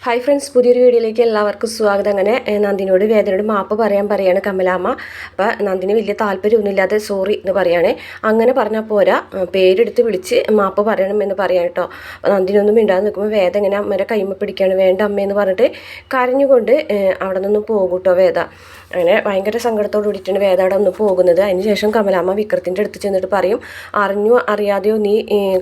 Hi friends, പുതിയൊരു വീഡിയോയിലേക്ക് എല്ലാവർക്കും സ്വാഗതം. അങ്ങനെ നന്ദിനിയോട് വേദനയോട് മാപ്പ് പറയാണ് കമലാമ്മ. അപ്പോൾ നന്ദിനി വലിയ താല്പര്യമൊന്നുമില്ലാതെ സോറി എന്ന് പറയാണ്. അങ്ങനെ പറഞ്ഞാൽ പോരാ, പേരെടുത്ത് വിളിച്ച് മാപ്പ് പറയണമെന്ന് പറയാം കേട്ടോ. നന്ദിനി ഒന്നും മിണ്ടാതെ നിൽക്കുമ്പോൾ വേദ ഇങ്ങനെ അമ്മയുടെ കൈമ പിടിക്കുകയാണ്. വേണ്ട അമ്മയെന്ന് പറഞ്ഞിട്ട് കരഞ്ഞുകൊണ്ട് അവിടെ നിന്ന് പോകും കേട്ടോ വേദ. അങ്ങനെ ഭയങ്കര സങ്കടത്തോട് കൂടിയിട്ടാണ് വേദ അവിടെ ഒന്ന് പോകുന്നത്. അതിനുശേഷം കമലാമ്മ വിക്രത്തിൻ്റെ അടുത്ത് ചെന്നിട്ട് പറയും, അറിഞ്ഞോ അറിയാതെയോ നീ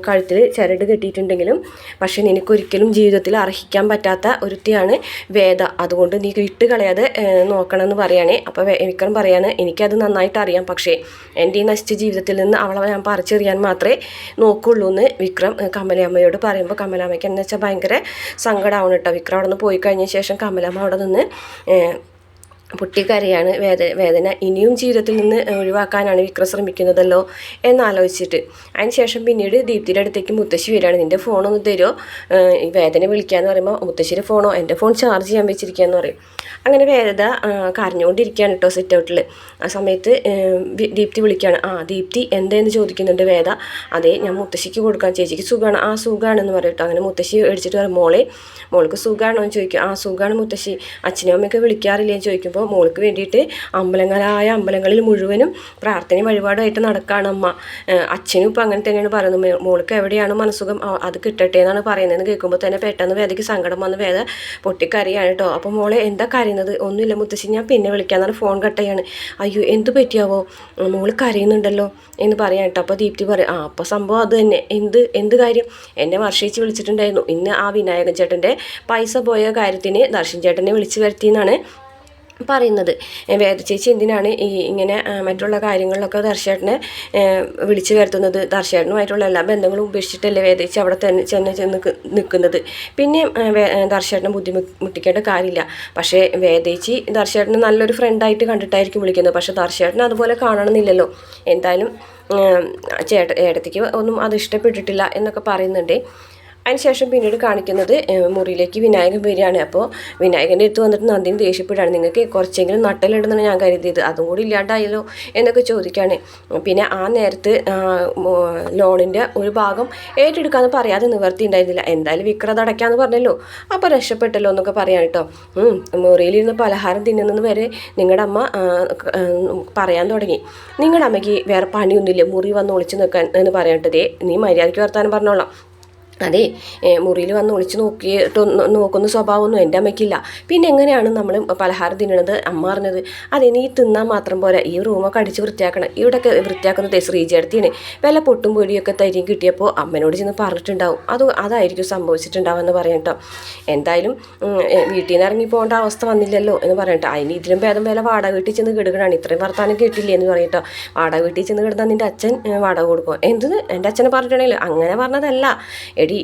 കഴുത്തിൽ ചരട് കെട്ടിയിട്ടുണ്ടെങ്കിലും പക്ഷേ നിനക്കൊരിക്കലും ജീവിതത്തിൽ അർഹിക്കാൻ പറ്റാത്ത ഒരുത്തിയാണ് വേദ. അതുകൊണ്ട് നീ വിട്ട് കളയാതെ നോക്കണമെന്ന് പറയുകയാണേ. അപ്പോൾ വിക്രം പറയാണ്, എനിക്കത് നന്നായിട്ട് അറിയാം, പക്ഷേ എൻ്റെ ഈ നശിച്ച ജീവിതത്തിൽ നിന്ന് അവളെ ഞാൻ പറിച്ചെറിയാൻ മാത്രമേ നോക്കുള്ളൂ എന്ന് വിക്രം കമലാമ്മയോട് പറയുമ്പോൾ കമലാമ്മയ്ക്ക് എന്ന് വെച്ചാൽ ഭയങ്കര സങ്കടമാവണം കേട്ടോ. വിക്രം അവിടെ നിന്ന് പോയി കഴിഞ്ഞ ശേഷം കമലാമ്മ അവിടെ നിന്ന് പൊട്ടിക്കരയാണ്. വേദന ഇനിയും ജീവിതത്തിൽ നിന്ന് ഒഴിവാക്കാനാണ് വിക്രം ശ്രമിക്കുന്നതല്ലോ എന്നാലോചിച്ചിട്ട്. അതിനുശേഷം പിന്നീട് ദീപ്തിയുടെ അടുത്തേക്ക് മുത്തശ്ശി വരികയാണ്. നിൻ്റെ ഫോണൊന്ന് തരുമോ, ഈ വേദന വിളിക്കാമെന്ന് പറയുമ്പോൾ മുത്തശ്ശിയുടെ ഫോണോ, എൻ്റെ ഫോൺ ചാർജ് ചെയ്യാൻ വെച്ചിരിക്കുകയെന്ന് പറയും. അങ്ങനെ വേദ കരഞ്ഞുകൊണ്ടിരിക്കുകയാണ് കേട്ടോ സിറ്റ് ഔട്ടിൽ. ആ സമയത്ത് ദീപ്തി വിളിക്കുകയാണ്. ദീപ്തി എന്തേന്ന് ചോദിക്കുന്നുണ്ട് വേദ. അതെ, ഞാൻ മുത്തശ്ശിക്ക് കൊടുക്കാം, ചേച്ചിക്ക് സുഖമാണ്. സുഖമാണെന്ന് പറയും കേട്ടോ. അങ്ങനെ മുത്തശ്ശി മേടിച്ചിട്ട് പറയും, മോൾക്ക് സുഖമാണോ എന്ന് ചോദിക്കും. സുഖമാണ് മുത്തശ്ശി, അച്ഛനും അമ്മയൊക്കെ വിളിക്കാറില്ലേ എന്ന് ചോദിക്കുമ്പോൾ മോൾക്ക് വേണ്ടിയിട്ട് അമ്പലങ്ങളിൽ മുഴുവനും പ്രാർത്ഥനയും വഴിപാടായിട്ട് നടക്കുകയാണ് അമ്മ. അച്ഛനും ഇപ്പം അങ്ങനെ തന്നെയാണ് പറയുന്നത്. മോൾക്ക് എവിടെയാണ് മനസ്സുഖം അത് കിട്ടട്ടെ എന്നാണ് പറയുന്നതെന്ന് കേൾക്കുമ്പോൾ തന്നെ പെട്ടെന്ന് വേദയ്ക്ക് സങ്കടം വന്ന് വേദ പൊട്ടിക്കരയാണ് കേട്ടോ. അപ്പോൾ മോളെ എന്താ കരയുന്നത്? ഒന്നുമില്ല മുത്തശ്ശി, ഞാൻ പിന്നെ വിളിക്കാമെന്നാണ് ഫോൺ കട്ടയാണ്. അയ്യോ എന്ത് പറ്റിയാവോ, മോള് കരയുന്നുണ്ടല്ലോ എന്ന് പറയാം കേട്ടോ. അപ്പോൾ ദീപ്തി പറയും, അപ്പോൾ സംഭവം അത് തന്നെ. എന്ത് കാര്യം? എന്നെ വർഷിച്ച് വിളിച്ചിട്ടുണ്ടായിരുന്നു. ഇന്ന് ആ വിനായകൻ ചേട്ടൻ്റെ പൈസ പോയ കാര്യത്തിന് ദർശൻ ചേട്ടനെ വിളിച്ചു വരുത്തിയെന്നാണ് പറയുന്നത്. വേദ ചേച്ചി എന്തിനാണ് ഇങ്ങനെ മറ്റുള്ള കാര്യങ്ങളിലൊക്കെ ദർശേട്ടനെ വിളിച്ചു വരുത്തുന്നത്? ദർശേട്ടനുമായിട്ടുള്ള എല്ലാ ബന്ധങ്ങളും ഉപേക്ഷിച്ചിട്ടല്ലേ വേദ ചേച്ചി അവിടെ തന്നെ ചെന്ന് നിൽക്കുന്നത്? പിന്നെ ദർശേട്ടനെ ബുദ്ധിമുട്ടിക്കേണ്ട കാര്യമില്ല. പക്ഷേ വേദ ചേച്ചി ദർശേട്ടനെ നല്ലൊരു ഫ്രണ്ടായിട്ട് കണ്ടിട്ടായിരിക്കും വിളിക്കുന്നത്. പക്ഷേ ദർശേട്ടനെ അതുപോലെ കാണണമെന്നില്ലല്ലോ. എന്തായാലും ഏടത്തേക്ക് ഒന്നും അത് ഇഷ്ടപ്പെട്ടിട്ടില്ല എന്നൊക്കെ പറയുന്നുണ്ട്. അതിനുശേഷം പിന്നീട് കാണിക്കുന്നത് മുറിയിലേക്ക് വിനായകൻ വരികയാണ്. അപ്പോൾ വിനായകൻ്റെ അടുത്ത് വന്നിട്ട് നന്ദിനി ദേഷ്യപ്പെടുകയാണ്. നിങ്ങൾക്ക് കുറച്ചെങ്കിലും നട്ടലുണ്ടെന്നാണ് ഞാൻ കരുതിയത്, അതും കൂടി ഇല്ലാണ്ടായല്ലോ എന്നൊക്കെ ചോദിക്കുകയാണ്. പിന്നെ ആ നേരത്ത് ലോണിൻ്റെ ഒരു ഭാഗം ഏറ്റെടുക്കാമെന്ന് പറയാതെ നിവർത്തി ഉണ്ടായിരുന്നില്ല. എന്തായാലും വിക്രം അടയ്ക്കാമെന്ന് പറഞ്ഞല്ലോ, അപ്പോൾ രക്ഷപ്പെട്ടല്ലോ എന്നൊക്കെ പറയാൻ കേട്ടോ. മുറിയിലിരുന്ന് പലഹാരം തിന്നുന്നത് വരെ നിങ്ങളുടെ അമ്മ പറയാൻ തുടങ്ങി. നിങ്ങളുടെ അമ്മയ്ക്ക് വേറെ പണിയൊന്നുമില്ല, മുറി വന്ന് ഒളിച്ച് നിൽക്കാൻ എന്ന് പറയട്ടതേ, നീ മര്യാദയ്ക്ക് വർത്താനം പറഞ്ഞോളാം. അതെ, മുറിയിൽ വന്ന് ഒളിച്ച് നോക്കുന്ന സ്വഭാവമൊന്നും എൻ്റെ അമ്മയ്ക്കില്ല. പിന്നെ എങ്ങനെയാണ് നമ്മൾ പലഹാരം തിന്നണത് അമ്മ പറഞ്ഞത്? അതെ, നീ തിന്നാൽ മാത്രം പോരാ, ഈ റൂമൊക്കെ അടിച്ച് വൃത്തിയാക്കണം. ഇവിടെയൊക്കെ വൃത്തിയാക്കുന്നത് ശ്രീചേട്ടത്തിയാണ്. വല്ല പൊട്ടും പൊടിയൊക്കെ തരിയും കിട്ടിയപ്പോൾ അമ്മനോട് ചെന്ന് പറഞ്ഞിട്ടുണ്ടാവും. അതായിരിക്കും സംഭവിച്ചിട്ടുണ്ടാവുമെന്ന് പറയാം കേട്ടോ. എന്തായാലും വീട്ടിൽ നിന്ന് ഇറങ്ങി പോകേണ്ട അവസ്ഥ വന്നില്ലല്ലോ എന്ന് പറയട്ടോ. അതിന് ഇതിലും ഭേദം വില വാടക വീട്ടിൽ ചെന്ന് കിടക്കണമാണ്. ഇത്രയും വർത്താനം കേട്ടില്ലേ എന്ന് പറയട്ടോ. വാടക വീട്ടിൽ ചെന്ന് കിടന്നാൽ നിൻ്റെ അച്ഛൻ വാടക കൊടുക്കും. എൻ്റെ അച്ഛനെ പറഞ്ഞിട്ടുണ്ടെങ്കിൽ അങ്ങനെ പറഞ്ഞതല്ല.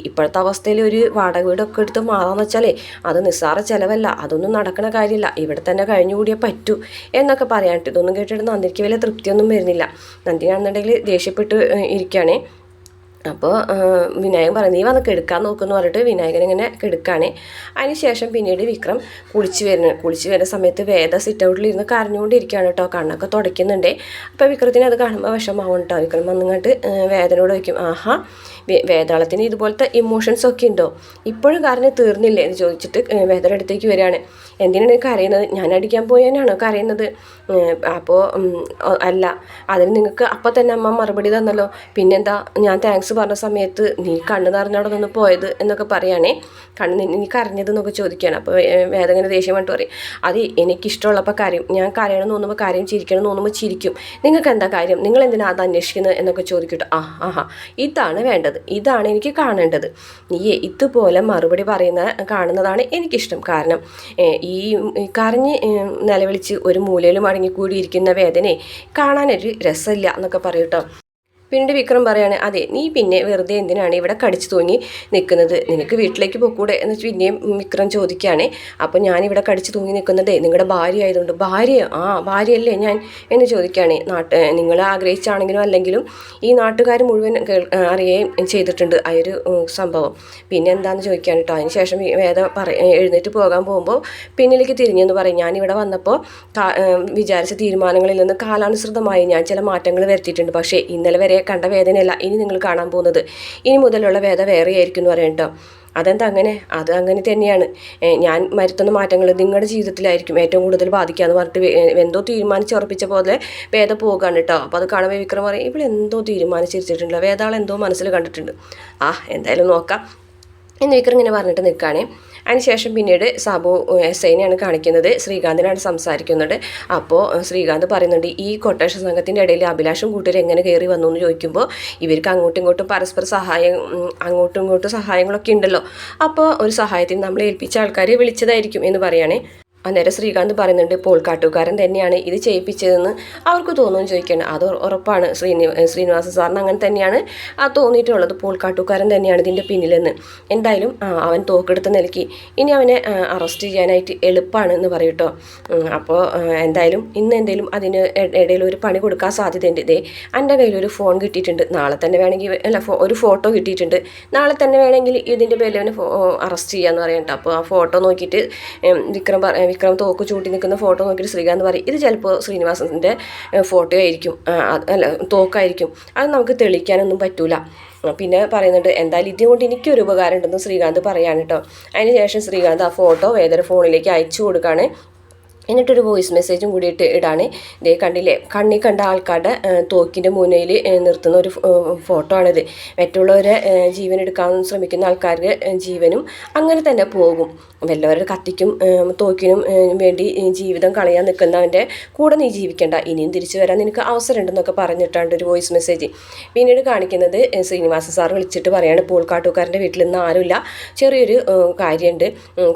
ഇപ്പോഴത്തെ അവസ്ഥയിൽ ഒരു വാടക വീടൊക്കെ എടുത്ത് മാറാന്ന് വെച്ചാലേ അത് നിസ്സാര ചിലവല്ല, അതൊന്നും നടക്കണ കാര്യമില്ല, ഇവിടെ തന്നെ കഴിഞ്ഞുകൂടിയേ പറ്റൂ എന്നൊക്കെ പറയാനിട്ട്. ഇതൊന്നും കേട്ടിട്ട് നന്ദിനിക്ക് വലിയ തൃപ്തിയൊന്നും വരുന്നില്ല. നന്ദിനാണെന്നുണ്ടെങ്കിൽ ദേഷ്യപ്പെട്ട് ഇരിക്കുകയാണേ. അപ്പോൾ വിനായകൻ പറയും, നീ വന്ന് കെടുക്കാൻ നോക്കുമെന്ന് പറഞ്ഞിട്ട് വിനായകൻ ഇങ്ങനെ കെടുക്കുകയാണ്. അതിനുശേഷം പിന്നീട് വിക്രം കുളിച്ച് വരുന്ന സമയത്ത് വേദ സിറ്റ് ഔട്ടിലിരുന്ന് കരഞ്ഞുകൊണ്ടിരിക്കുകയാണ് കേട്ടോ. കണ്ണൊക്കെ തുടയ്ക്കുന്നുണ്ട്. അപ്പോൾ വിക്രത്തിന് അത് കാണുമ്പോൾ വിഷമാവും കേട്ടോ. വിക്രം വന്നിങ്ങോട്ട് വേദനയോട് വയ്ക്കും, വേതാളത്തിന് ഇതുപോലത്തെ ഇമോഷൻസ് ഒക്കെ ഉണ്ടോ? ഇപ്പോഴും കാരണം തീർന്നില്ലേ എന്ന് ചോദിച്ചിട്ട് വേദയുടെ അടുത്തേക്ക് വരികയാണ്. എന്തിനാണ് കരയുന്നത്? ഞാൻ അടിക്കാൻ പോയാനാണോ കരയുന്നത്? അപ്പോൾ അല്ല, അതിന് നിങ്ങൾക്ക് അപ്പം തന്നെ അമ്മ മറുപടി തന്നല്ലോ, പിന്നെന്താ ഞാൻ താങ്ക്സ് പറഞ്ഞ സമയത്ത് നീ കണ്ണ് നിറഞ്ഞവിടെ നിന്ന് പോയത് എന്നൊക്കെ പറയുകയാണേ. നീ കരഞ്ഞതെന്നൊക്കെ ചോദിക്കുകയാണ്. അപ്പോൾ വേദങ്ങനെ ദേഷ്യമായിട്ട് പറയും, അത് എനിക്കിഷ്ടമുള്ളപ്പോൾ കാര്യം, ഞാൻ കരയണം തോന്നുമ്പോൾ കാര്യം, ചിരിക്കണം തോന്നുമ്പോൾ ചിരിക്കും, നിങ്ങൾക്ക് എന്താ കാര്യം, നിങ്ങൾ എന്തിനാണ് അത് അന്വേഷിക്കുന്നത് എന്നൊക്കെ ചോദിക്കട്ടോ. ഇതാണ് വേണ്ടത്, ഇതാണ് എനിക്ക് കാണേണ്ടത്, നീ ഇതുപോലെ മറുപടി കാണുന്നതാണ് എനിക്കിഷ്ടം. കാരണം ഈ കരഞ്ഞ് നിലവിളിച്ച് ഒരു മൂലയിൽ മടങ്ങിക്കൂടിയിരിക്കുന്ന വേദനയെ കാണാനൊരു രസമില്ല എന്നൊക്കെ പറയൂട്ടോ. പിന്നീട് വിക്രം പറയാണ്, അതെ, നീ പിന്നെ വെറുതെ എന്തിനാണ് ഇവിടെ കടിച്ചു തൂങ്ങി നിൽക്കുന്നത്? നിനക്ക് വീട്ടിലേക്ക് പോക്കൂടെ എന്ന് പിന്നെയും വിക്രം ചോദിക്കുകയാണ്. അപ്പോൾ ഞാനിവിടെ കടിച്ചു തൂങ്ങി നിൽക്കുന്നതേ നിങ്ങളുടെ ഭാര്യ ആയതുകൊണ്ട്. ഭാര്യയല്ലേ ഞാൻ എന്ന് ചോദിക്കുകയാണ്. നിങ്ങൾ ആഗ്രഹിച്ചാണെങ്കിലും അല്ലെങ്കിലും ഈ നാട്ടുകാർ മുഴുവൻ അറിയുകയും ചെയ്തിട്ടുണ്ട് ആ ഒരു സംഭവം. പിന്നെ എന്താണെന്ന് ചോദിക്കുകയാണ് കേട്ടോ. അതിന് ശേഷം വേദ എഴുന്നേറ്റ് പോകാൻ പോകുമ്പോൾ പിന്നിലേക്ക് തിരിഞ്ഞെന്ന് പറയും, ഞാനിവിടെ വന്നപ്പോൾ വിചാരിച്ച തീരുമാനങ്ങളിൽ നിന്ന് കാലാനുസൃതമായി ഞാൻ ചില മാറ്റങ്ങൾ വരുത്തിയിട്ടുണ്ട്. പക്ഷേ ഇന്നലെ വരെ കണ്ട വേദനയല്ല ഇനി നിങ്ങൾ കാണാൻ പോകുന്നത്. ഇനി മുതലുള്ള വേദ വേറെയായിരിക്കും എന്ന് പറയും കേട്ടോ. അതെന്താ അങ്ങനെ? അത് അങ്ങനെ തന്നെയാണ്. ഞാൻ വരുത്തുന്ന മാറ്റങ്ങൾ നിങ്ങളുടെ ജീവിതത്തിലായിരിക്കും ഏറ്റവും കൂടുതൽ ബാധിക്കുക എന്ന് പറഞ്ഞിട്ട് എന്തോ തീരുമാനിച്ചുറപ്പിച്ച പോലെ വേദ പോകുകയാണ് കേട്ടോ. അപ്പോൾ അത് കാണുമ്പോൾ വിക്രം പറയും, ഇവിടെ എന്തോ തീരുമാനിച്ചിരിച്ചിട്ടുണ്ടല്ലോ, വേദാൾ എന്തോ മനസ്സിൽ കണ്ടിട്ടുണ്ട്. എന്തായാലും നോക്കാം എന്ന് വിക്രം ഇങ്ങനെ പറഞ്ഞിട്ട് നിൽക്കുകയാണ്. അതിനുശേഷം പിന്നീട് സാബു എസ്.ഐനെയാണ് കാണിക്കുന്നത്. ശ്രീകാന്തിനാണ് സംസാരിക്കുന്നത്. അപ്പോൾ ശ്രീകാന്ത് പറയുന്നുണ്ട്, ഈ കൊട്ടേഷൻ സംഘത്തിൻ്റെ ഇടയിൽ അഭിലാഷും കൂട്ടരും എങ്ങനെ കയറി വന്നു എന്ന് ചോദിക്കുമ്പോൾ ഇവർക്ക് അങ്ങോട്ടും ഇങ്ങോട്ടും പരസ്പര അങ്ങോട്ടും ഇങ്ങോട്ടും സഹായങ്ങളൊക്കെ ഉണ്ടല്ലോ, അപ്പോൾ ഒരു സഹായത്തിന് നമ്മളെ ഏൽപ്പിച്ച ആൾക്കാരെ വിളിച്ചതായിരിക്കും എന്ന് പറയുകയാണ്. അന്നേരം ശ്രീകാന്ത് പറയുന്നുണ്ട്, പോൾക്കാട്ടുകാരൻ തന്നെയാണ് ഇത് ചെയ്യിപ്പിച്ചതെന്ന് അവർക്ക് തോന്നുമെന്ന് ചോദിക്കുകയാണ്. അത് ഉറപ്പാണ്, ശ്രീനിവാസ സാറിന് അങ്ങനെ തന്നെയാണ് തോന്നിയിട്ടുള്ളത്. പോൾക്കാട്ടുകാരൻ തന്നെയാണ് ഇതിൻ്റെ പിന്നിലെന്ന്. എന്തായാലും അവൻ തോക്കെടുത്ത നിലയ്ക്ക് ഇനി അവനെ അറസ്റ്റ് ചെയ്യാനായിട്ട് എളുപ്പമാണ് എന്ന് പറയൂട്ടോ. അപ്പോൾ എന്തായാലും ഇന്ന് എന്തെങ്കിലും അതിന് ഇടയിൽ ഒരു പണി കൊടുക്കാൻ സാധ്യതയുണ്ട്. എൻ്റെ കയ്യിലൊരു ഫോൺ കിട്ടിയിട്ടുണ്ട്, നാളെ തന്നെ വേണമെങ്കിൽ ഒരു ഫോട്ടോ കിട്ടിയിട്ടുണ്ട്, നാളെ തന്നെ വേണമെങ്കിൽ ഇതിൻ്റെ പേരിൽ അവനെ അറസ്റ്റ് ചെയ്യാമെന്ന് പറയണ്ട. അപ്പോൾ ആ ഫോട്ടോ നോക്കിയിട്ട് വിക്രം തോക്ക് ചൂണ്ടി നിൽക്കുന്ന ഫോട്ടോ നോക്കിയിട്ട് ശ്രീകാന്ത് പറയും, ഇത് ചിലപ്പോൾ ശ്രീനിവാസൻ്റെ ഫോട്ടോ ആയിരിക്കും, തോക്കായിരിക്കും, അത് നമുക്ക് തെളിയിക്കാനൊന്നും പറ്റൂല. പിന്നെ പറയുന്നുണ്ട്, എന്തായാലും ഇതുകൊണ്ട് എനിക്കൊരു ഉപകാരം ഉണ്ടെന്ന് ശ്രീകാന്ത് പറയാണ് കേട്ടോ. അതിന് ശേഷം ശ്രീകാന്ത് ആ ഫോട്ടോ വേദന ഫോണിലേക്ക് അയച്ചു കൊടുക്കുകയാണ്. എന്നിട്ടൊരു വോയിസ് മെസ്സേജും കൂടിയിട്ട് ഇടാണ്. ഇതേ കണ്ടില്ലേ, കണ്ണി കണ്ട ആൾക്കാരുടെ തോക്കിൻ്റെ മുന്നിൽ നിർത്തുന്ന ഒരു ഫോട്ടോ ആണിത്. മറ്റുള്ളവരെ ജീവൻ എടുക്കാൻ ശ്രമിക്കുന്ന ആൾക്കാർക്ക് ജീവനും അങ്ങനെ തന്നെ പോകും. വല്ലവരുടെ കത്തിക്കും തോക്കിനും വേണ്ടി ജീവിതം കളയാൻ നിൽക്കുന്നവൻ്റെ കൂടെ നീ ജീവിക്കേണ്ട, ഇനിയും തിരിച്ചു വരാൻ നിനക്ക് അവസരം ഉണ്ടെന്നൊക്കെ പറഞ്ഞിട്ടാണ് ഒരു വോയിസ് മെസ്സേജ്. പിന്നീട് കാണിക്കുന്നത് ശ്രീനിവാസ സാർ വിളിച്ചിട്ട് പറയാണ്, പോൾക്കാട്ടുകാരൻ്റെ വീട്ടിൽ നിന്ന് ആരുമില്ല, ചെറിയൊരു കാര്യമുണ്ട്,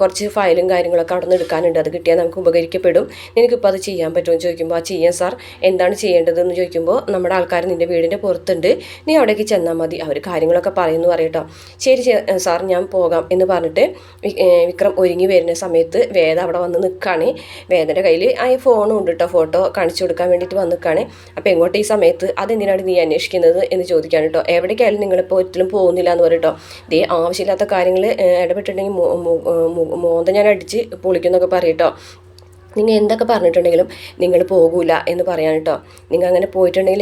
കുറച്ച് ഫയലും കാര്യങ്ങളൊക്കെ അവിടെ നിന്ന് എടുക്കാനുണ്ട്, അത് കിട്ടിയാൽ നമുക്ക് ഉപകരിക്കും, നിനക്കിപ്പോൾ അത് ചെയ്യാൻ പറ്റുമോ എന്ന് ചോദിക്കുമ്പോൾ, ആ ചെയ്യാൻ സാർ, എന്താണ് ചെയ്യേണ്ടതെന്ന് ചോദിക്കുമ്പോൾ, നമ്മുടെ ആൾക്കാർ നിൻ്റെ വീടിൻ്റെ പുറത്തുണ്ട്, നീ അവിടേക്ക് ചെന്നാൽ മതി, അവർ കാര്യങ്ങളൊക്കെ പറയുന്നു പറയട്ടോ. ശരി സാർ, ഞാൻ പോകാം എന്ന് പറഞ്ഞിട്ട് വിക്രം ഒരുങ്ങി വരുന്ന സമയത്ത് വേദ അവിടെ വന്ന് നിൽക്കുകയാണ്. വേദൻ്റെ കയ്യിൽ ആ ഫോണും ഉണ്ട് കേട്ടോ, ഫോട്ടോ കാണിച്ചു കൊടുക്കാൻ വേണ്ടിയിട്ട് വന്ന് നിൽക്കുകയാണ്. അപ്പോൾ എങ്ങോട്ട് ഈ സമയത്ത് അതെന്തിനാണ് നീ അന്വേഷിക്കുന്നത് എന്ന് ചോദിക്കാൻ കേട്ടോ. എവിടേക്കായാലും നിങ്ങളിപ്പോൾ ഒരിക്കലും പോകുന്നില്ല എന്ന് പറയട്ടോ. ആവശ്യമില്ലാത്ത കാര്യങ്ങൾ ഇടപെട്ടിട്ടുണ്ടെങ്കിൽ മോന്ത ഞാൻ അടിച്ച് പൊളിക്കുന്നൊക്കെ പറയട്ടോ. നിങ്ങൾ എന്തൊക്കെ പറഞ്ഞിട്ടുണ്ടെങ്കിലും നിങ്ങൾ പോകൂല എന്ന് പറയാൻ കേട്ടോ. നിങ്ങൾ അങ്ങനെ പോയിട്ടുണ്ടെങ്കിൽ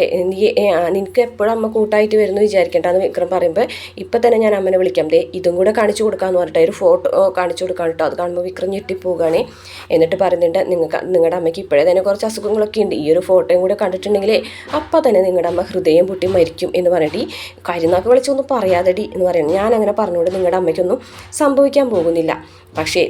നിനക്ക് എപ്പോഴും അമ്മ കൂട്ടായിട്ട് വരുന്നു വിചാരിക്കേണ്ടെന്ന് വിക്രം പറയുമ്പോൾ, ഇപ്പം തന്നെ ഞാൻ അമ്മനെ വിളിക്കാം, ഇതും കൂടെ കാണിച്ചു കൊടുക്കാമെന്ന് പറഞ്ഞിട്ട് ഒരു ഫോട്ടോ കാണിച്ചു കൊടുക്കാൻ കേട്ടോ. അത് കാണുമ്പോൾ വിക്രം ഞെട്ടിപ്പോവുകയാണ്. എന്നിട്ട് പറയുന്നുണ്ട്, നിങ്ങളുടെ അമ്മയ്ക്ക് ഇപ്പോഴേ തന്നെ കുറച്ച് അസുഖങ്ങളൊക്കെ ഉണ്ട്, ഈ ഒരു ഫോട്ടോയും കൂടെ കണ്ടിട്ടുണ്ടെങ്കിൽ അപ്പം തന്നെ നിങ്ങളുടെ അമ്മ ഹൃദയം പൊട്ടി മരിക്കും എന്ന് പറഞ്ഞിട്ട്, കരിനാക്ക് വിളിച്ചൊന്നും പറയാതെടി എന്ന് പറയുന്നത്. ഞാൻ അങ്ങനെ പറഞ്ഞുകൊണ്ട് നിങ്ങളുടെ അമ്മയ്ക്കൊന്നും സംഭവിക്കാൻ പോകുന്നില്ല, പക്ഷേ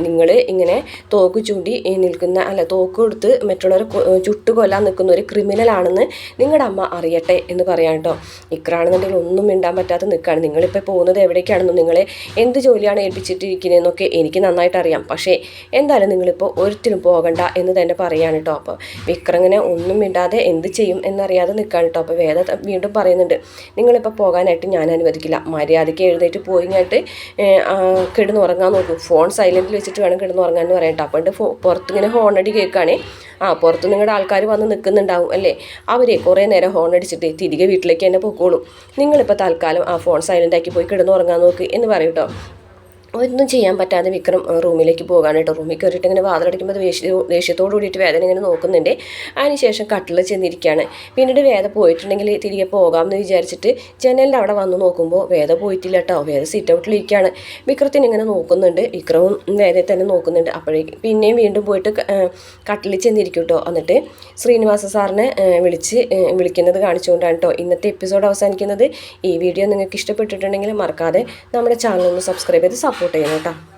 നിങ്ങൾ ഇങ്ങനെ തോക്ക് ചൂണ്ടി നിൽക്കുന്ന തോക്ക് കൊടുത്ത് മറ്റുള്ളവരെ ചുട്ടുകൊല്ലാൻ നിൽക്കുന്ന ഒരു ക്രിമിനലാണെന്ന് നിങ്ങളുടെ അമ്മ അറിയട്ടെ എന്ന് പറയാൻ കേട്ടോ. ഇക്രാണെന്നുണ്ടെങ്കിൽ ഒന്നും മിണ്ടാൻ പറ്റാതെ നിൽക്കുകയാണ്. നിങ്ങളിപ്പോൾ പോകുന്നത് എവിടേക്കാണെന്നും നിങ്ങളെ എന്ത് ജോലിയാണ് ഏൽപ്പിച്ചിട്ടിരിക്കുന്നതെന്നൊക്കെ എനിക്ക് നന്നായിട്ട് അറിയാം, പക്ഷേ എന്തായാലും നിങ്ങളിപ്പോൾ ഒരിക്കലും പോകണ്ട എന്ന് തന്നെ പറയാണ് കേട്ടോ. അപ്പോൾ വിക്രമിനെ ഒന്നും മിണ്ടാതെ എന്ത് ചെയ്യും എന്നറിയാതെ നിൽക്കുകയാണ് കേട്ടോ. അപ്പോൾ വേദ വീണ്ടും പറയുന്നുണ്ട്, നിങ്ങളിപ്പോൾ പോകാനായിട്ട് ഞാൻ അനുവദിക്കില്ല, മര്യാദയ്ക്ക് എഴുന്നേറ്റ് പോയി കഴിഞ്ഞിട്ട് കിടന്നുറങ്ങാൻ നോക്കും, ഫോൺ സൈലൻറ്റിൽ വെച്ചിട്ട് വേണം കിടന്നുറങ്ങാൻ എന്ന് പറയട്ടോ. അപ്പോൾ പുറത്തിങ്ങനെ ഹോണടി കേൾക്കുകയാണ്. പുറത്ത് നിങ്ങളുടെ ആൾക്കാർ വന്ന് നിൽക്കുന്നുണ്ടാവും അല്ലേ, അവരെ കുറേ നേരം ഹോൺ അടിച്ചിട്ട് തിരികെ വീട്ടിലേക്ക് തന്നെ പൊക്കോളും, നിങ്ങളിപ്പോൾ തൽക്കാലം ആ ഫോൺ സൈലൻ്റാക്കി പോയി കിടന്നുറങ്ങാൻ നോക്ക് എന്ന് പറയും കേട്ടോ. ഒന്നും ചെയ്യാൻ പറ്റാതെ വിക്രം റൂമിലേക്ക് പോകാൻ കേട്ടോ. റൂമിൽ കയറിയിട്ട് ഇങ്ങനെ വാതിലടിക്കുമ്പോൾ ദേഷ്യത്തോട് കൂടിയിട്ട് വേദന ഇങ്ങനെ നോക്കുന്നുണ്ട്. അതിനുശേഷം കട്ടിൽ ചെന്നിരിക്കുകയാണ്. പിന്നീട് വേദ പോയിട്ടുണ്ടെങ്കിൽ തിരികെ പോകാമെന്ന് വിചാരിച്ചിട്ട് ജനലിൻ്റെ അവിടെ വന്ന് നോക്കുമ്പോൾ വേദ പോയിട്ടില്ല കേട്ടോ. വേദ സിറ്റ് ഔട്ടിലിരിക്കുകയാണ്. വിക്രത്തിന് ഇങ്ങനെ നോക്കുന്നുണ്ട്, വിക്രവും വേദയെ തന്നെ നോക്കുന്നുണ്ട്. അപ്പോഴേക്കും പിന്നെയും വീണ്ടും പോയിട്ട് കട്ടിൽ ചെന്നിരിക്കും കേട്ടോ. എന്നിട്ട് ശ്രീനിവാസ സാറിനെ വിളിക്കുന്നത് കാണിച്ചുകൊണ്ടാണ് കേട്ടോ ഇന്നത്തെ എപ്പിസോഡ് അവസാനിക്കുന്നത്. ഈ വീഡിയോ നിങ്ങൾക്ക് ഇഷ്ടപ്പെട്ടിട്ടുണ്ടെങ്കിൽ മറക്കാതെ നമ്മുടെ ചാനൽ ഒന്ന് സബ്സ്ക്രൈബ് ചെയ്ത് സപ്പോർട്ട് ചെയ്യണം കേട്ടോ.